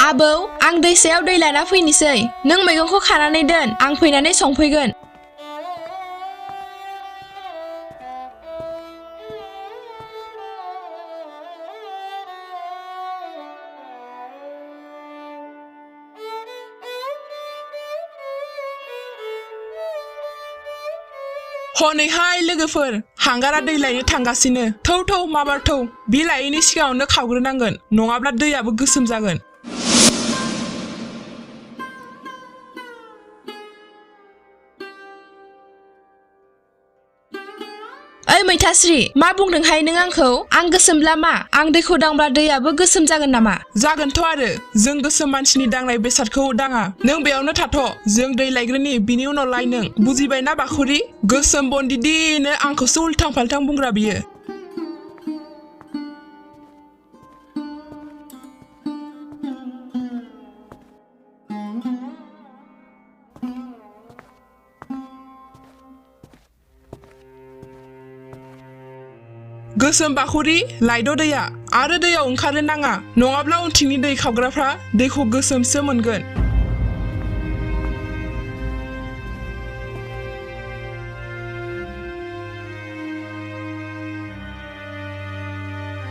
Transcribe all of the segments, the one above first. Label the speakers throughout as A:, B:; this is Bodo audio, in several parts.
A: आबौ आं दैसायाव दै लाना फैनोसै नों मैगंखौ खानानै दोन आं फैनानै संफैगोन
B: हनैहाय लोगोफोर हांगारा दै लायनो थांगासिनो थौ माबार थौ बे लायैनि सिगाङावनो खावग्रोनांगोन नङाब्ला दैयाबो गोसोम जागोन
A: ओइ मैथास्रि मा बुंदोंहाय नों आंखौ आं गोसोमब्ला मा आं दैखौ दांब्ला दैयाबो गोसोम जागोन नामा
B: जागोनथ' आरो जों गोसोम मानसिनि दांनाय बेसादखौ दाङा नों बेयावनो थाथ' जों दै लायग्रोनि बिनि उनाव लाय नों बुजिबायना बाखुरि गोसोम बन्दिदिनो आंखौसो उल्थां फाल्थां बुंग्रा बियो गोसोम बाखुरि लायद' दैया आरो दैयाव ओंखारनो नाङा नङाब्ला उनथिंनि दै खावग्राफ्रा दैखौ गोसोमसो मोनगोन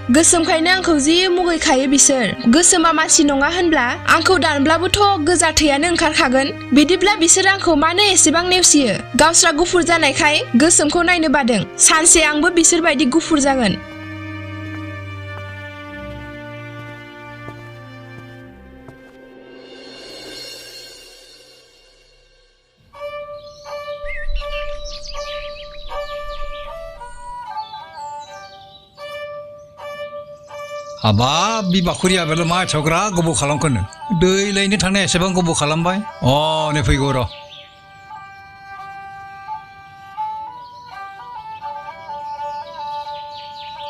A: गोसोमखायनो आंखौ जि मुगैखायो बिसोर गोसोमा मानसि नङा होनब्ला आंखौ दानब्लाबोथ' गोजा थैयानो ओंखारखागोन बिदिब्ला बिसोर आंखौ मानो एसेबां नेवसियो गावस्रा गुफुर जानायखाय गोसोमखौ नायनो बादों सानसे आंबो बिसोरबायदि गुफुर जागोन
C: हाबाब बि बाखुरिया बेल' मा एथ'ग्रा गोबाव खालामखोनो दै लायनो थांनाया एसेबां गोबाव खालामबाय नै फैगौ र'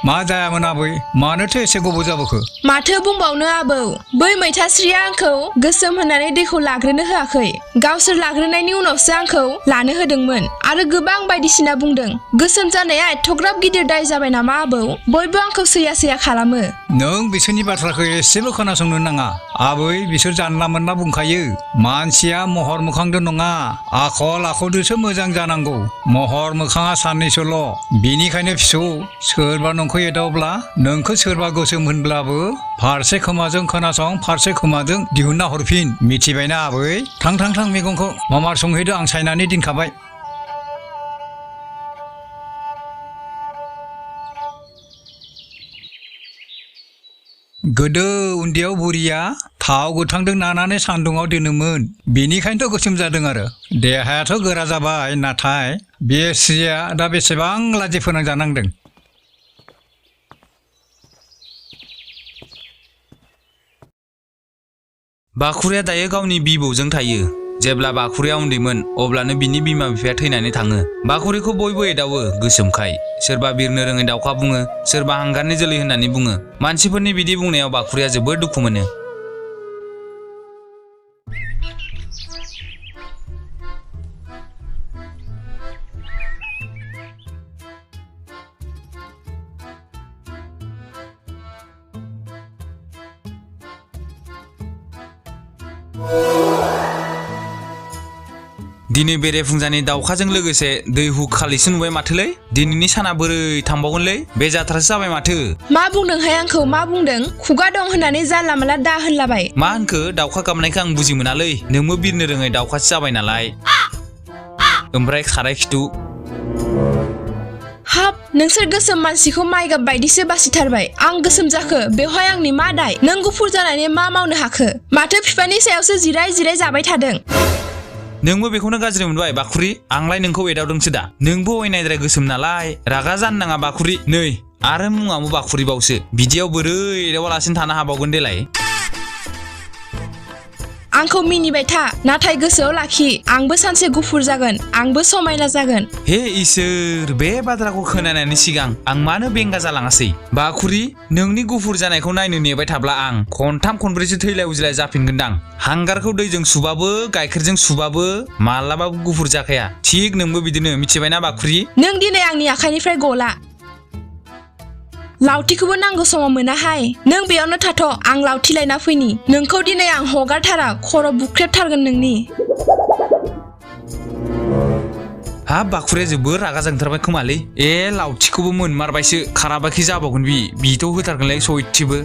C: मा जायामोन आबै मानोथो एसे गोबाव जाबोखो
A: माथो बुंबावनो आबौ बै मैथास्रिया आंखौ गोसोम होननानै दैखौ लाग्रोनो होआखै गावसोर लाग्रोनायनि उनावसो आंखौ लानो होदोंमोन आरो गोबां बायदिसिना बुंदों गोसोम जानाया एथ'ग्राब गिदिर दाय जाबाय नामा आबौ बयबो आंखौ सैया खालामो
C: नों बिसोरनि बाथ्राखौ एसेबो खोनासंनो नाङा आबै बिसोर जानला मोनला बुंखायो मानसिया महर मोखांजों नङा आखल आखुजोंसो मोजां जानांगौ महर मोखाङा साननैसोल' बेनिखायनो फिसौ सोरबा नोंखौ एदावब्ला नोंखौ सोरबा गोसोम होनब्लाबो फारसे खोमाजों खोनासं फारसे खोमाजों दिहुनना हरफिन मिथिबायना आबै थां मैगंखौ मामार संहैदो आं सायनानै दोनखाबाय गोदो उन्दैयाव बुरिया थाव गोथांजों नानानै सान्दुङाव दोनोमोन बेनिखायनोथ' गोसोम जादों आरो देहायाथ' गोरा जाबाय नाथाय बे सिया दा बेसेबां लाजि फोनांजानांदों
D: बाखुरिया दायो गावनि बिबौजों थायो जेब्ला बाखुरिया उन्दैमोन अब्लानो बिनि बिमा बिफाया थैनानै थाङो बाखुरिखौ बयबो एदावो गोसोमखाय सोरबा बिरनो रोङै दाउखा बुङो सोरबा हांगारनि जोलै होननानै बुङो मानसिफोरनि बिदि बुंनायाव बाखुरिया जोबोद दुखु मोनो दिनै बेरेफुंजानि दाउखाजों लोगोसे दैहु खालिसो नुबाय माथोलै दिनैनि साना बोरै थांबावगोनलै बे जाथ्रासो जाबाय माथो
A: मा बुंदोंहाय आंखौ मा बुंदों खुगा दं होननानै जानला मोनला दा होनलाबाय
D: मा होनखो दाउखा गाबनायखौ आं बुजि मोनालै नोंबो बिरनो रोङै दाउखासो जाबाय नालाय ओमफ्राय खाराय खिथु
A: हाब नोंसोर गोसोम मानसिखौ माइ गाब बायदिसो बासिथारबाय आं गोसोम जाखो बेवहाय आंनि मा दाय नों गुफुर जानानै मा मावनो हाखो माथो बिफानि सायावसो जिराय जाबाय थादों
D: नोंबो बेखौनो गाज्रि मोनबाय बाखुरि आंलाय नोंखौ एदावदोंसो दा नोंबो अयनायद्राय गोसोम नालाय रागा जानो नाङा बाखुरि नै आरो मुङाबो बाखुरिबावसो बिदियाव बोरै एदावालासिनो थानो हाबावगोन देलाय
A: आंखौ मिनिबाय था नाथाय गोसोआव लाखि आंबो सानसे गुफुर जागोन आंबो समायना जागोन
D: हे इसोर बे बाथ्राखौ खोनानायनि सिगां आं मानो बेंगा जालाङासै बाखुरि नोंनि गुफुर जानायखौ नायनो नेबाय थाब्ला आं खनथाम खनब्रैसो थैलाय उजिलाय जाफिनगोनदां हांगारखौ दैजों सुबाबो गाइखेरजों सुबाबो मालाबाबो गुफुर जाखाया थिग नोंबो बिदिनो मिथिबायना बाखुरि
A: नों दिनै आंनि आखाइनिफ्राय गला लावथिखौबो नांगौ समाव मोनाहाय नों बेयावनो थाथ' आं लावथि लायना फैनि नोंखौ दिनै आं हगारथारा खर' बुख्रेबथारगोन नोंनि
D: हाब बाखुरिया जोबोर रागा जोंथारबाय खोमालै लावथिखौबो मोनमारबायसो खाराबाखि जाबावगोन बिथ' होथारगोनलाय सयथिबो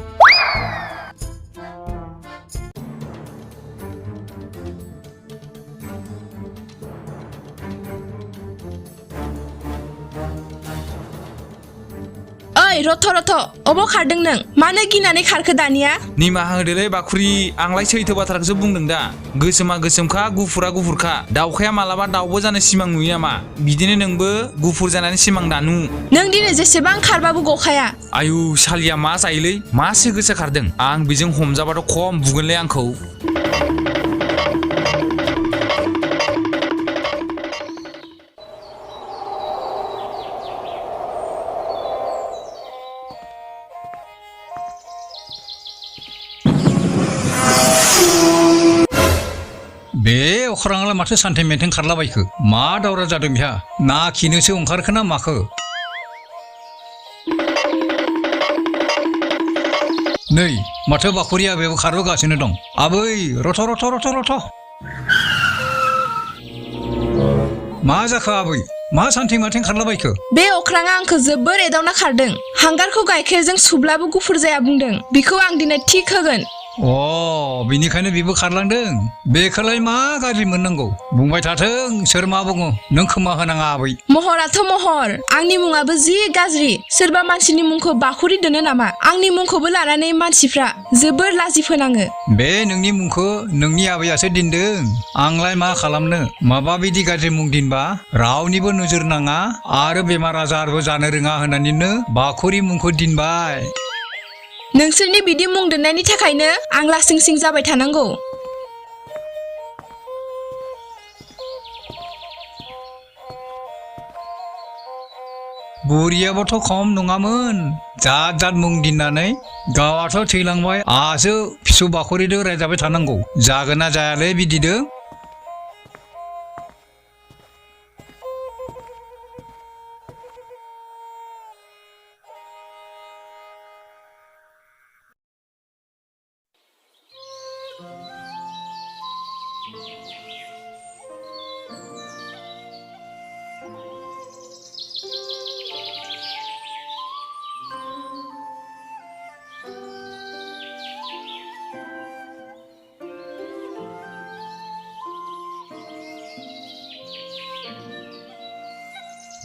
A: ओइ रथ' अबाव खारदों नों मानो गिनानै खारखो दानिया
D: निमाहा होदोलै बाखुरि आंलाय सैथो बाथ्राखौसो बुंदों दा गोसोमा गोसोमखा गुफुरा गुफुरखा दाउखाया मालाबा दाउबो जानो सिमां नुयो नामा बिदिनो नोंबो गुफुर जानानै सिमां दानु
A: नों दिनै जेसेबां खारबाबो गखाया
D: आयु सालिया मा जायोलै मासो गोसो खारदों आं बेजों हमजाबाथ' खम बुगोनलै आंखौ
C: बे अख्राङालाय माथो सान्थें मेन्थें खारलाबायखो मा दावरा जादों बिहा ना खिनोसो ओंखारखो ना माखो नै माथो बाखुरिया बेबो खारबोगासिनो दं आबै रथ' मा जाखो आबै मा सान्थें माथें खारलाबायखो
A: बे अख्राङा आंखौ जोबोर एदावना खारदों हांगारखौ गाइखेरजों सुब्लाबो गुफुर जाया बुंदों बिखौ आं दिनै थिक होगोन
C: बिनिखायनो बिबो खारलांदों बेखौलाय मा गाज्रि मोननांगौ बुंबाय थाथों सोर मा बुङो नों खोमा होनाङा आबै
A: महराथ' महर आंनि मुङाबो जि गाज्रि सोरबा मानसिनि मुंखौ बाखुरि दोनो नामा आंनि मुंखौबो लानानै मानसिफ्रा जोबोर लाजि फोनाङो
C: बे नोंनि मुंखौ नोंनि आबैयासो दिनदों आंलाय मा खालामनो माबा बिदि गाज्रि मुं दिनबा रावनिबो नोजोर नाङा आरो बेमार आजारबो जानो रोङा होननानैनो बाखुरि मुंखौ दिनबाय
A: नोंसोरनि बिदि मुं दोननायनि थाखायनो आं लासिं सिं जाबाय थानांगौ
C: बुरियाबोथ' खम नङामोन जात मुं दिननानै गावआथ' थैलांबाय आहासो फिसौ बाखुरिदो रायजाबाय थानांगौ जागोन ना जायालै बिदिदो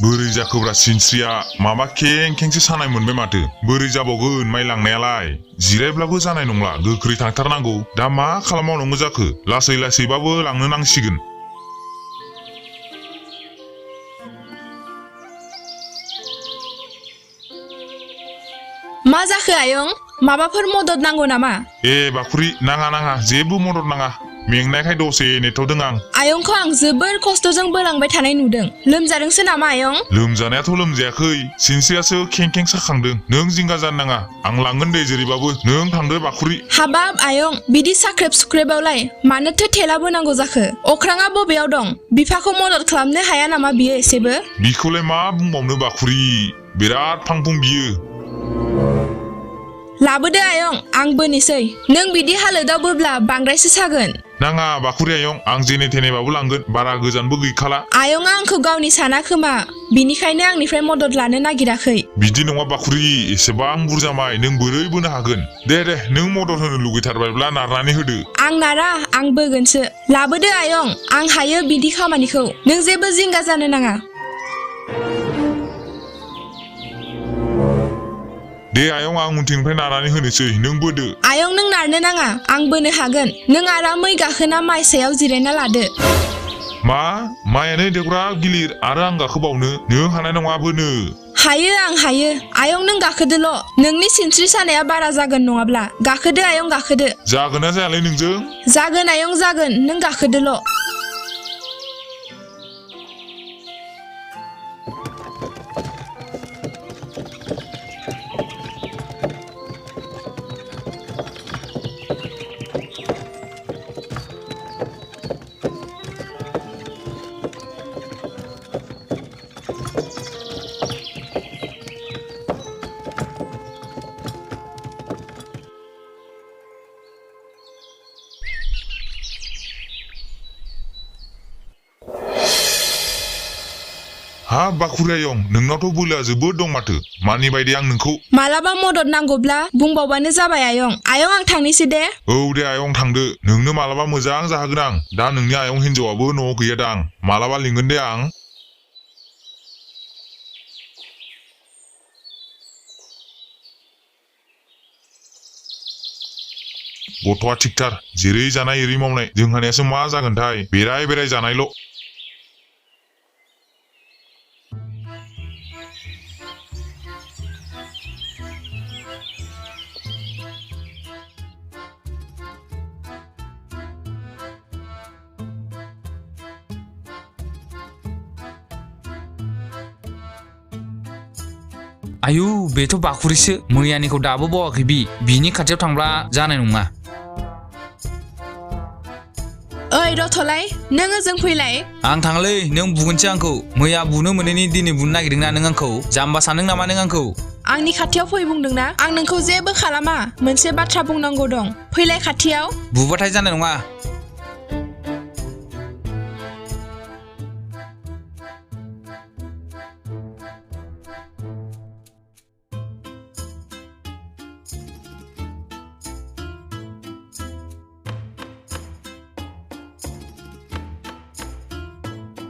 E: बोरै जाखोब्रा सिनस्रिया माबा खेंखेंसो सानाय मोनबाय माथो बोरै जाबावगोन माइ लांनायालाय जिरायब्लाबो जानाय नंला गोख्रै थांथारनांगौ दा मा खालामबावनांगौ जाखो लासै लासैबाबो लांनो नांसिगोन
A: मा जाखो आयं माबाफोर मदद नांगौ नामा
E: बाखुरि नाङा जेबो मदद नाङा मेंनायखाय दसे नेथ'दों आं
A: आयंखौ आं जोबोर खस्थ'जों बोलांबाय थानाय नुदों लोमजादोंसो नामा आयं
E: लोमजानायाथ' लोमजायाखै सिनस्रियासो खेंखें साखांदों नों जिंगा जानो नाङा आं लांगोन दे जेरैबाबो नों थांदो बाखुरि
A: हाबाब आयं बिदि साख्रेब सुख्रेबावलाय मानोथो थेला बोनांगौ जाखो अख्राङा बबेयाव दं बिफाखौ मदद खालामनो हाया नामा बियो एसेबो
E: बिखौलाय मा बुंबावनो बाखुरि बिराद फांफुं बियो
A: लाबोदो आयं आं बोनोसै नों बिदि हालोदाव बोब्ला बांद्रायसो सागोन
E: नाङा बाखुरि आयं आं जेने थेनेबाबो लांगोन बारा गोजानबो गैखाला
A: आयंआ आंखौ गावनि साना खोमा बिनिखायनो आंनिफ्राय मदद लानो नागिराखै
E: बिदि नङा बाखुरि एसेबां बुरजा माइ नों बोरै बोनो हागोन दे नों मदद होनो लुगैथारबायब्ला नारनानै होदो
A: आं नारा आं बोगोनसो लाबोदो आयं आं हायो बिदि खामानिखौ नों जेबो जिंगा जानो नाङा
E: दे आयं आं उनथिंनिफ्राय नारनानै होनोसै नों बोदो
A: आयं नों नारनो नाङा आं बोनो हागोन नों आरामै गाखोना माइ सायाव जिरायना लादो
E: मा माइयानो देग्रा गिलिर आरो आं गाखोबावनो नों हानाय नङा बोनो
A: हायो आं हायो आयं नों गाखोदोल' नोंनि सिनस्रि सानाया बारा जागोन नङाब्ला गाखोदो आयं गाखोदो
E: जागोन ना जायालै नोंजों
A: जागोन आयं जागोन नों गाखोदोल'
E: हा बाखुरि आयं नोंनावथ' बोलोआ जोबोद दं माथो मानि बायदि आं नोंखौ
A: मालाबा मदद नांगौब्ला बुंबावबानो जाबाय आयं आं थांनोसै दे
E: औ दे आयं थांदो नोंनो मालाबा मोजां जाहोगोन आं दा नोंनि आयं हिनजावाबो न'आव गैया दां मालाबा लिंगोन दे आं गथ'आ थिगथार जेरै जानाय एरै मावनाय जोंहानियासो मा जागोनथाय बेराय बेराय जानायल'
D: आयु बेथ' बाखुरिसो मैयानिखौ दाबो बावाखै बिनि खाथियाव थांब्ला जानाय नङा
A: ओइ रथ'लाय नों ओजों फैलाय
D: आं थाङालै नों बुगोनसै आंखौ मैया बुनो मोनैनि दिनै बुनो नागिरदोंना नों आंखौ जाम्बा सानदों नामा नों आंखौ
A: आंनि खाथियाव फै बुंदोंना आं नोंखौ जेबो खालामा मोनसे बाथ्रा बुंनांगौ दं फैलाय खाथियाव
D: बुबाथाय जानाय नङा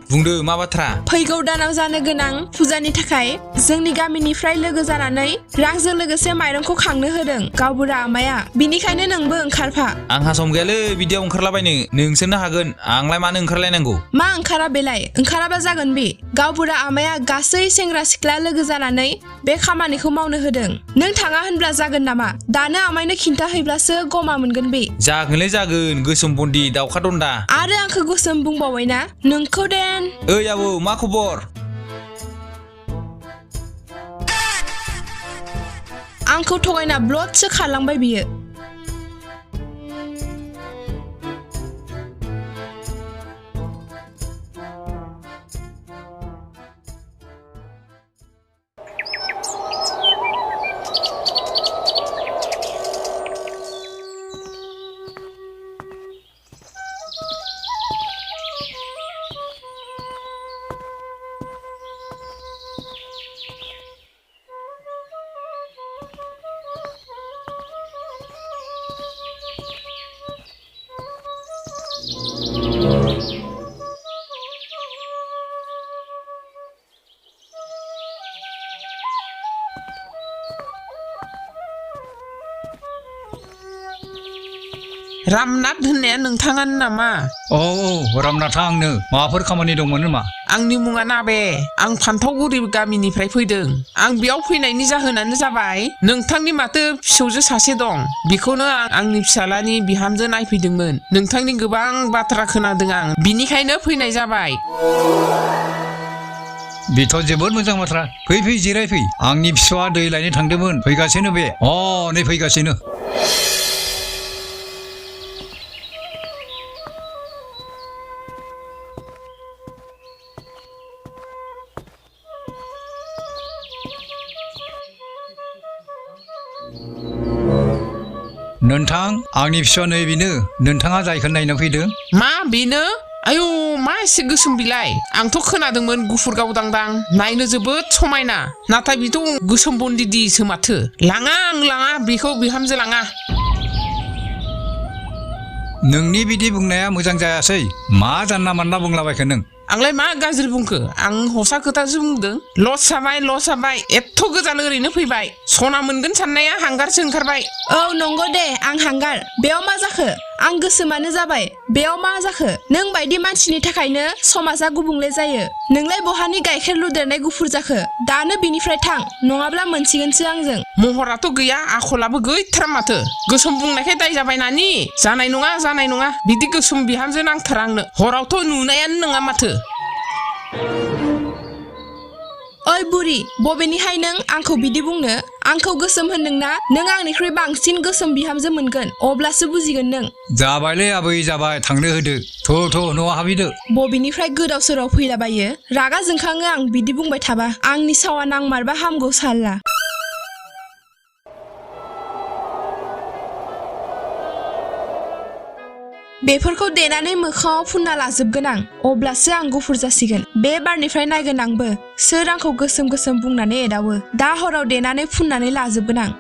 D: बुंदो मा बाथ्रा
A: फैगौ दानाव जानो गोनां फुजानि थाखाय जोंनि गामिनिफ्राय लोगो जानानै रांजों लोगोसे माइरंखौ खांनो होदों गावबुरा आमाया बिनिखायनो नोंबो ओंखारफा
D: आंहा सम गैयालै बिदियाव ओंखारलाबायनो नोंसोरनो हागोन आंलाय मानो ओंखारलायनांगौ
A: मा ओंखारा बेलाय ओंखाराबा जागोन बे गावबुरा आमाया गासै सेंग्रा सिख्ला लोगो जानानै बे खामानिखौ मावनो होदों नों थाङा होनब्ला जागोन नामा दानो आमायनो खिन्थाहैब्लासो गमा मोनगोन बे
D: जागोनलै जागोन गोसोम बन्दि दाउखा दन्दा
A: आरो आंखौ गोसोम बुंबावबायना नोंखौ देन
D: ओइ आबौ मा खबर
A: आंखौ थगायना ब्लडसो खारलांबाय बियो
F: रामनाथ होननाया नोंथाङानो नामा
C: औ रामनाथा आंनो माबाफोर खामानि दंमोन नामा
F: आंनि मुङा नाबे आं फान्थावगुरि गामिनिफ्राय फैदों आं बेयाव फैनायनि जाहोनानो जाबाय नोंथांनि माथो फिसौजो सासे दं बेखौनो आंनि फिसालानि बिहामजो नायफैदोंमोन नोंथांनि गोबां बाथ्रा खोनादों आं बिनिखायनो फैनाय जाबाय
C: बेथ' जोबोद मोजां बाथ्रा फै जिराय फै आंनि फिसाया दै लायनो थांदोंमोन फैगासिनो बे नै फैगासिनो नोंथां आंनि फिसाया नै बेनो नोंथाङा जायखौ नायनो फैदों
F: मा बेनो आयौ मा एसे गोसोम बिलाय आंथ' खोनादोंमोन गुफुर गावदांदां नायनो जोबोद समायना नाथाय बेथ' गोसोम बन्दिदिसो माथो लाङा आं लाङा बेखौ बिहामजो लाङा
C: नोंनि बिदि बुंनाया मोजां जायासै मा जानला मानला बुंलाबायखो नों
F: आंलाय मा गाज्रि बुंखो आं हसा खोथासो बुंदों लस जाबाय एथ' गोजान ओरैनो फैबाय सना मोनगोन साननाया हांगारसो ओंखारबाय
A: औ नंगौ दे आं हांगार बेयाव मा जाखो आं गोसोमानो जाबाय बेयाव मा जाखो नों बायदि मानसिनि थाखायनो समाजा गुबुंले जायो नोंलाय बहानि गाइखेर लुदेरनाय गुफुर जाखो दानो बिनिफ्राय थां नङाब्ला मोनसिगोनसो आंजों
F: महराथ' गैया आखलाबो गैथारा माथो गोसोम बुंनायखाय दाय जाबाय नानि जानाय नङा बिदि गोसोम बिहामजो नांथारा आंनो हरावथ' नुनायानो नङा माथो
A: ओइ बुरि बबेनिहाय नों आंखौ बिदि बुंनो आंखौ गोसोम होनदोंना नों आंनिख्रुइ बांसिन गोसोम बिहामजो मोनगोन अब्लासो बुजिगोन नों
C: जाबायलै आबै जाबाय थांनो होदो थ' न'आव हाबहैदो
A: बबेनिफ्राय गोदाव सोराव फैलाबायो रागा जोंखाङो आं बिदि बुंबाय थाबा आंनि सावा नांमारबा हामगौ सारला बेफोरखौ देनानै मोखाङाव फुनना लाजोबगोन आं अब्लासो आं गुफुर जासिगोन बे बारनिफ्राय नायगोन आंबो सोर आंखौ गोसोम गोसोम बुंनानै एदावो दा हराव देनानै फुननानै लाजोबगोन आं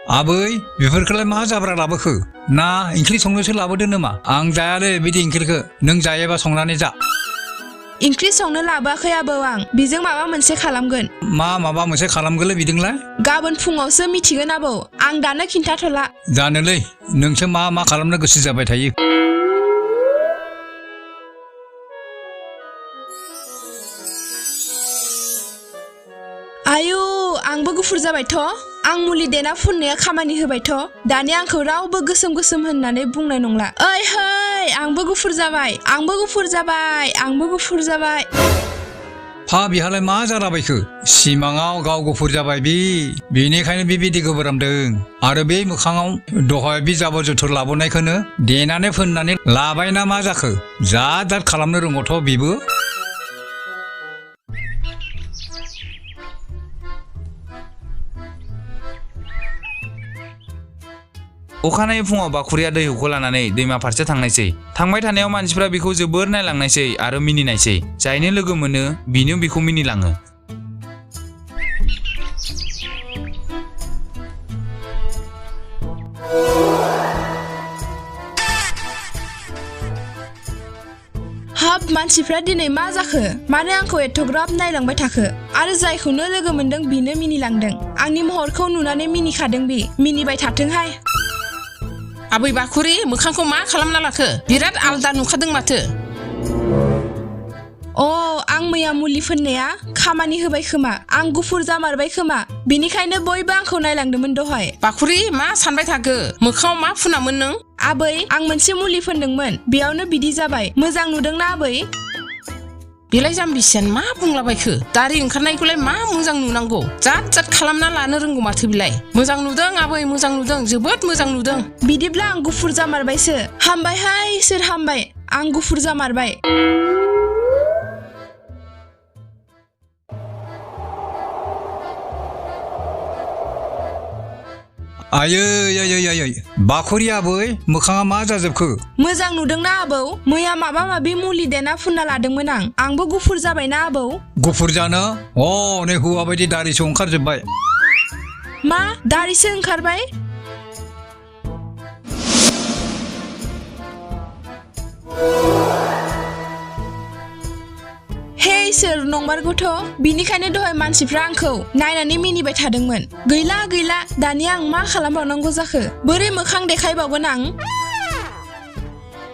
C: आबै बेफोरखौलाय मा जाब्रा लाबोखो ना ओंख्रि संनोसो लाबोदो नामा आं जायालै बिदि ओंख्रिखौ नों जायोबा संनानै जा
A: ओंख्रि संनो लाबोआखै आबौ आं बेजों माबा मोनसे खालामगोन
C: माबा मोनसे खालामगोनलै बिदोंलाय
A: गाबोन फुङावसो मिथिगोन आबौ आं दानो खिन्थाथ'ला
C: जानोलै नोंसो मा खालामनो गोसो जाबाय थायो
A: आयु आंबो गुफुर जाबायथ' आं मुलि देना फुननाया खामानि होबायथ' दानिया आंखौ रावबो गोसोम गोसोम होननानै बुंनाय नंला ओइ है आंबो गुफुर जाबाय आंबो गुफुर जाबाय आंबो गुफुर जाबाय
C: फा बिहालाय मा जालाबायखो सिमाङाव गाव गुफुर जाबाय बेनिखायनो बेबायदि गोबोरामदों आरो बे मोखाङाव दहाय बे जाबोर जोथोर लाबोनायखौनो देनानै फोननानै लाबायना मा जाखो जाद खालामनो रोंगौथ' बेबो
D: अखानायै फुङाव बाखुरिया दैहुखौ लानानै दैमा फारसे थांनायसै थांबाय थानायाव मानसिफ्रा बेखौ जोबोर नायलांनायसै आरो मिनिनायसै जायनो लोगो मोनो बिनो बेखौ मिनिलाङो
A: हाब मानसिफ्रा दिनै मा जाखो मानो आंखौ एथ'ग्राब नायलांबाय थाखो आरो जायखौनो लोगो मोनदों बिनो मिनिलांदों आंनि महरखौ नुनानै मिनिखादों बि मिनिबाय थाथोंहाय
F: आबै बाखुरि मोखांखौ मा खालामना लाखो बिराद आलदा नुखादों माथो
A: आं मैया मुलि फोननाया खामानि होबाय खोमा आं गुफुर जामारबाय खोमा बेनिखायनो बयबो आंखौ नायलांदोंमोन दहाय
F: बाखुरि मा सानबाय थाखो मोखाङाव मा फुनामोन नों
A: आबै आं मोनसे मुलि फोनदोंमोन बेयावनो बिदि जाबाय मोजां नुदोंना आबै
F: बेलाय जाम्बिसियान मा बुंलाबायखो दारि ओंखारनायखौलाय मा मोजां नुनांगौ जाद खालामना लानो रोंगौ माथो बिलाय मोजां नुदों आबै मोजां नुदों जोबोद मोजां नुदों
A: बिदिब्ला आं गुफुर जामारबायसो हामबायहाय इसोर हामबाय आं गुफुर जामारबाय
C: आयै बाखुरि आबै मोखाङा मा जाजोबखो
A: मोजां नुदोंना आबौ मैया माबा माबि मुलि देना फुनना लादोंमोन आंबो गुफुर जाबायना आबौ
C: गुफुर जानो नै हौवा बायदि दारिसो ओंखारजोबबाय
A: मा दारिसो ओंखारबाय हे इसोर नंमारगौथ' बिनिखायनो दहाय मानसिफ्रा आंखौ नायनानै मिनिबाय थादोंमोन गैला दानिया आं मा खालामबावनांगौ जाखो बोरै मोखां देखायबावगोन आं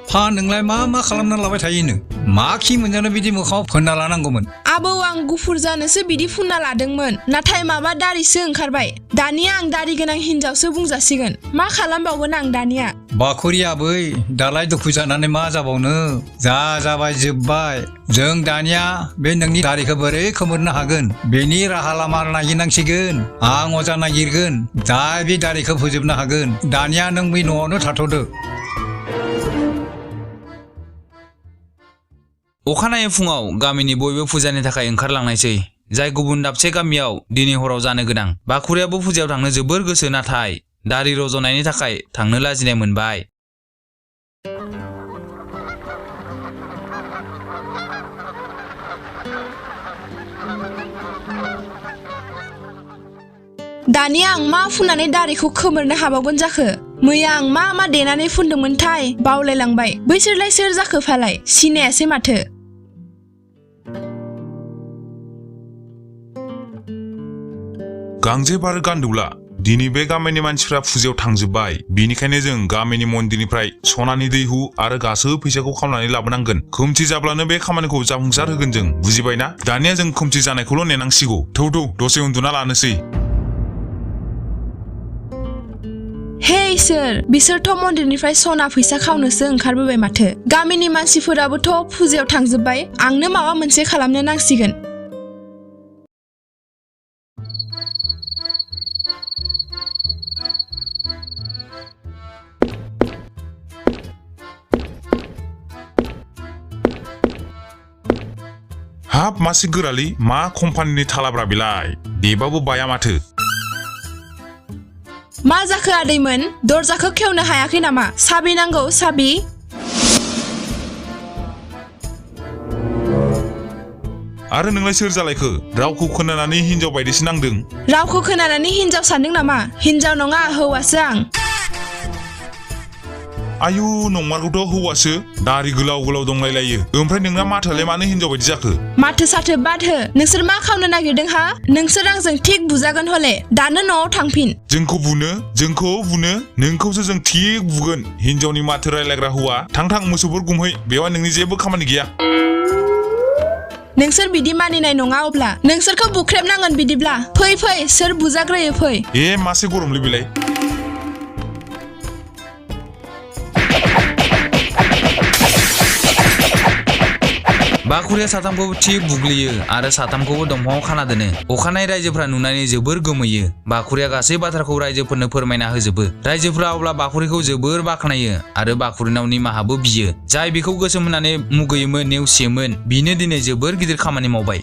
C: फा नोंलाय मा खालामना लाबाय थायोनो मा खि मोनजानो बिदि मोखाङाव फोनना लानांगौमोन
A: आबौ आं गुफुर जानोसो बिदि फुनना लादोंमोन नाथाय माबा दारिसो ओंखारबाय दानिया आं दारि गोनां हिनजावसो बुंजासिगोन मा खालामबावगोन आं दानिया
C: बाखुरि आबै दालाय दुखु जानानै मा जाबावनो जाबाय जोब्बाय जों दानिया बे नोंनि दारिखौ बोरै खोमोरनो हागोन बेनि राहा लामा नागिरनांसिगोन आं अजा नागिरगोन दा बे दारिखौ फोजोबनो हागोन दानिया नों बे न'आवनो थाथ'दो
D: अखानायै फुङाव गामिनि बयबो फुजानि थाखाय ओंखारलांनायसै जाय गुबुन दाबसे गामियाव दिनै हराव जानो गोनां बाखुरियाबो फुजायाव थांनो जोबोर गोसो नाथाय दारि रज'नायनि थाखाय थांनो लाजिनाय मोनबाय
A: दानिया आं मा फुननानै दारिखौ खोमोरनो हाबावगोन जाखो मैया आं मा देनानै फुनदोंमोनथाय बावलायलांबाय बैसोरलाय सोर जाखो फालाय सिनायासै माथो
E: गांजे बार गान्दौला दिनै बे गामिनि मानसिफ्रा फुजायाव थांजोबबाय बिनिखायनो जों गामिनि मन्दिरनिफ्राय सनानि दैहु आरो गासै फैसाखौ खावनानै लाबोनांगोन खोमसि जाब्लानो बे खामानिखौ जाफुंसार होगोन जों बुजिबायना दानिया जों खोमसि जानायखौल' नेनांसिगौ थौ दसे उन्दुना लानोसै
A: हे इसोर बिसोरथ' मन्दिरनिफ्राय सना फैसा खावनोसो ओंखारबोबाय माथो गामिनि मानसिफोराबोथ' फुजायाव थांजोबबाय आंनो माबा मोनसे खालामनो नांसिगोन
E: हाब मासे गोरालै मा कम्पानिनि थालाब्रा बेलाय देबाबो बाया माथो
A: मा जाखो आदैमोन दरजाखौ खेवनो हायाखै नामा साबि नांगौ साबि
E: आरो नोंलाय सोर जालायखो रावखौ खोनानानै हिनजाव बायदिसो नांदों
A: रावखौ खोनानानै हिनजाव सानदों नामा हिनजाव नङा हौवासो आं
E: आयु नंमारगौथ' हौवासो दारि गोलाव गोलाव दंलायलायो ओमफ्राय नोंना माथोआलाय मानो हिनजाव बायदि जाखो
A: माथो साथो बाद हो नोंसोर मा खालामनो नागिरदों हा नोंसोर आंजों थिक बुजागोन हले दानो न'आव थांफिन
E: जोंखौ बुनो नोंखौसो जों थिक बुगोन हिनजावनि माथो रायलायग्रा हौवा थां मोसौफोर गुमहै बेवहाय नोंनि जेबो खामानि गैया
A: नोंसोर बिदि मानिनाय नङा अब्ला नोंसोरखौ बुख्रेबनांगोन बिदिब्ला फै सोर बुजाग्रोयो फै
E: मासे गरमलै बेलाय
D: बाखुरिया साथामखौबो थिक बुग्लियो आरो साथामखौबो दंफाङाव खाना दोनो अखानायै रायजोफ्रा नुनानै जोबोर गोमोयो बाखुरिया गासै बाथ्राखौ रायजोफोरनो फोरमायना होजोबो रायजोफ्रा अब्ला बाखुरिखौ जोबोर बाख्नायो आरो बाखुरिनाव निमाहाबो बियो जाय बेखौ गोसोम होननानै मुगैयोमोन नेवसियोमोन बिनो दिनै जोबोर गिदिर खामानि मावबाय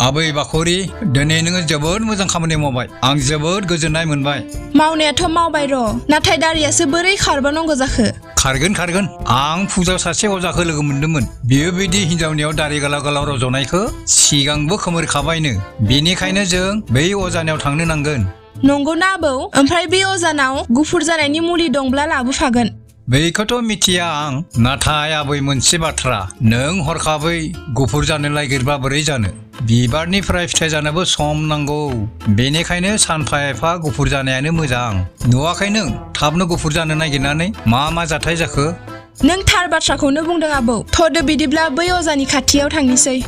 C: आबै बाखुरि दिनै नोङो जोबोद मोजां खामानि मावबाय आं जोबोद गोजोननाय मोनबाय
A: मावनायाथ' मावबाय र' नाथाय दारियासो बोरै खारबानांगौ जाखो
C: खारगोन आं फुजायाव सासे अजाखौ लोगो मोनदोंमोन बियो बिदि हिनजावनियाव दारि गोलाव रज'नायखौ सिगांबो खोमोरखाबायनो बेनिखायनो जों बै अजानियाव थांनो नांगोन
A: नंगौना आबौ ओमफ्राय बे अजानाव गुफुर जानायनि मुलि दंब्ला लाबोफागोन
C: बेखौथ' मिथिया आं नाथाय आबै मोनसे बाथ्रा नों हरखाबै गुफुर जानो नागिरबा बोरै जानो बिबारनिफ्राय फिथाइ जानोबो सम नांगौ बेनिखायनो सानफा एफा गुफुर जानायानो मोजां नुवाखै नों थाबनो गुफुर जानो नागिरनानै मा जाथाय जाखो
A: नों थार बाथ्राखौनो बुंदों आबौ थ'दो बिदिब्ला बै अजानि खाथियाव थांनिसै